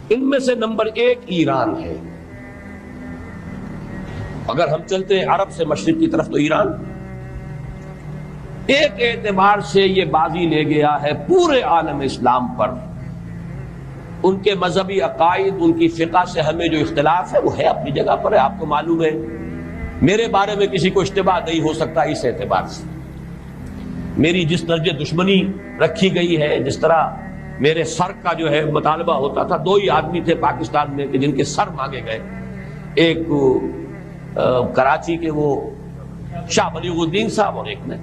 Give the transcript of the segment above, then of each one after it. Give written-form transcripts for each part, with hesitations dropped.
ان میں سے نمبر 1 ایران ہے. اگر ہم چلتے ہیں عرب سے مشرق کی طرف تو ایران ایک اعتبار سے یہ بازی لے گیا ہے پورے عالم اسلام پر. ان کے مذہبی عقائد، ان کی فقہ سے ہمیں جو اختلاف ہے وہ ہے اپنی جگہ پر ہے. آپ کو معلوم ہے میرے بارے میں کسی کو اشتباہ نہیں ہو سکتا اس اعتبار سے. میری جس درجے دشمنی رکھی گئی ہے، جس طرح میرے سر کا جو ہے مطالبہ ہوتا تھا، 2 ہی آدمی تھے پاکستان میں کہ جن کے سر مانگے گئے. ایک کراچی کے وہ شاہ بلیغ الدین صاحب اور ایک نے.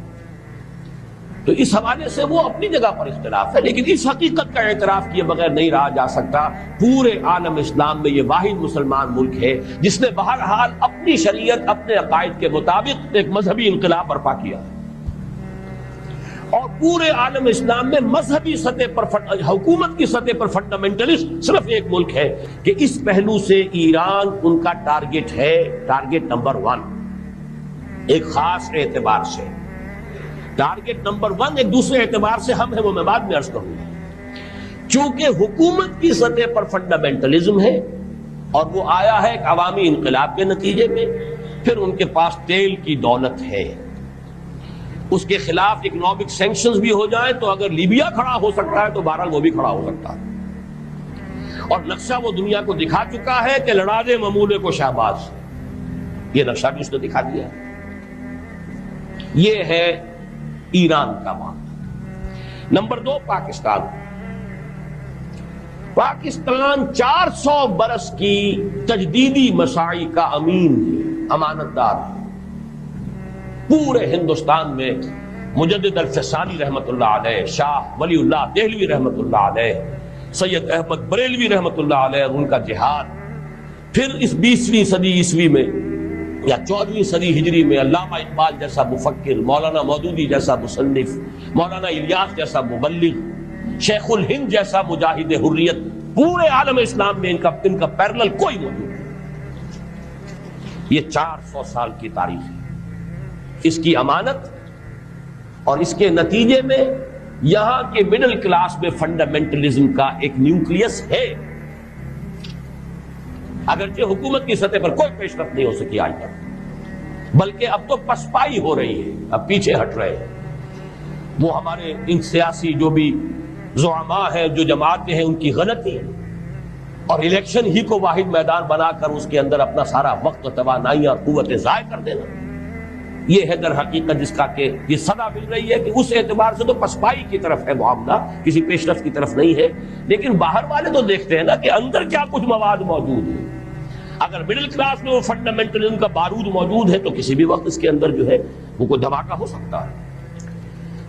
تو اس حوالے سے وہ اپنی جگہ پر اختلاف ہے، لیکن اس حقیقت کا اعتراف کیے بغیر نہیں رہا جا سکتا پورے عالم اسلام میں یہ واحد مسلمان ملک ہے جس نے بہرحال اپنی شریعت، اپنے عقائد کے مطابق ایک مذہبی انقلاب برپا کیا. اور پورے عالم اسلام میں مذہبی سطح پر حکومت کی سطح پر فنڈامنٹلسٹ صرف ایک ملک ہے کہ اس پہلو سے ایران ان کا ٹارگٹ ہے، ٹارگٹ نمبر 1 ایک خاص اعتبار سے. ٹارگٹ نمبر 1 ایک دوسرے اعتبار سے ہم ہیں، وہ میں بعد میں عرض کروں گا. چونکہ حکومت کی سطح پر فنڈامنٹلزم ہے اور وہ آیا ہے ایک عوامی انقلاب کے نتیجے میں، پھر ان کے پاس تیل کی دولت ہے. اس کے خلاف اکنامک سینکشنز بھی ہو جائیں تو اگر لیبیا کھڑا ہو سکتا ہے تو بہرحال وہ بھی کھڑا ہو سکتا ہے. اور نقشہ وہ دنیا کو دکھا چکا ہے کہ لڑا دے ممولے کو شہباز. یہ نقشہ بھی اس نے دکھا دیا. یہ ہے ایران کا معاملہ. نمبر 2 پاکستان. پاکستان 400 برس کی تجدیدی مساعی کا امین ہے، امانت دار ہے. پورے ہندوستان میں مجدد الفسانی رحمت اللہ علیہ، شاہ ولی اللہ دہلوی رحمت اللہ علیہ، سید احمد بریلوی رحمت اللہ علیہ، ان کا جہاد. پھر اس 20ویں صدی عیسوی میں یا 14ویں صدی ہجری میں علامہ اقبال جیسا مفکر، مولانا مودودی جیسا مصنف، مولانا الیاس جیسا مبلغ، شیخ الہند جیسا مجاہد حریت، پورے عالم اسلام میں ان کا پیرلل کوئی موجود نہیں. یہ 400 سال کی تاریخ ہے. اس کی امانت اور اس کے نتیجے میں یہاں کے مڈل کلاس میں فنڈامنٹلزم کا ایک نیوکلیس ہے. اگرچہ حکومت کی سطح پر کوئی پیش رفت نہیں ہو سکی آج تک، بلکہ اب تو پسپائی ہو رہی ہے، اب پیچھے ہٹ رہے ہیں. وہ ہمارے ان سیاسی جو بھی زعماء ہیں، جو جماعتیں ہیں، ان کی غلطی ہے اور الیکشن ہی کو واحد میدان بنا کر اس کے اندر اپنا سارا وقت، توانائی اور قوتیں ضائع کر دینا. یہ ہے در حقیقت جس کا کہ یہ صدا مل رہی ہے کہ اس اعتبار سے تو پسپائی کی طرف ہے معاملہ، کسی پیش رفت کی طرف نہیں ہے. لیکن باہر والے تو دیکھتے ہیں نا کہ اندر کیا کچھ مواد موجود ہے. اگر مڈل کلاس میں وہ فنڈامنٹلزم کا بارود موجود ہے تو کسی بھی وقت اس کے اندر جو ہے وہ کوئی دھماکہ ہو سکتا ہے.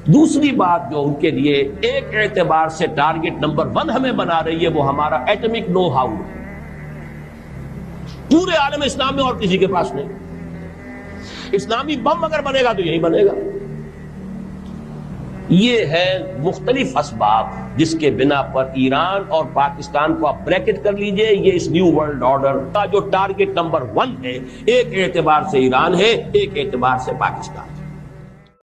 دوسری بات جو ان کے لیے ایک اعتبار سے ٹارگٹ نمبر 1 ہمیں بنا رہی ہے وہ ہمارا ایٹمک نو ہاؤ ہے. پورے عالم اسلام میں اور کسی کے پاس نہیں. اسلامی بم اگر بنے گا تو یہی بنے گا. یہ ہے مختلف اسباب جس کے بنا پر ایران اور پاکستان کو آپ بریکٹ کر لیجئے. یہ اس نیو ورلڈ آرڈر کا جو ٹارگٹ نمبر 1 ہے، ایک اعتبار سے ایران ہے، ایک اعتبار سے پاکستان.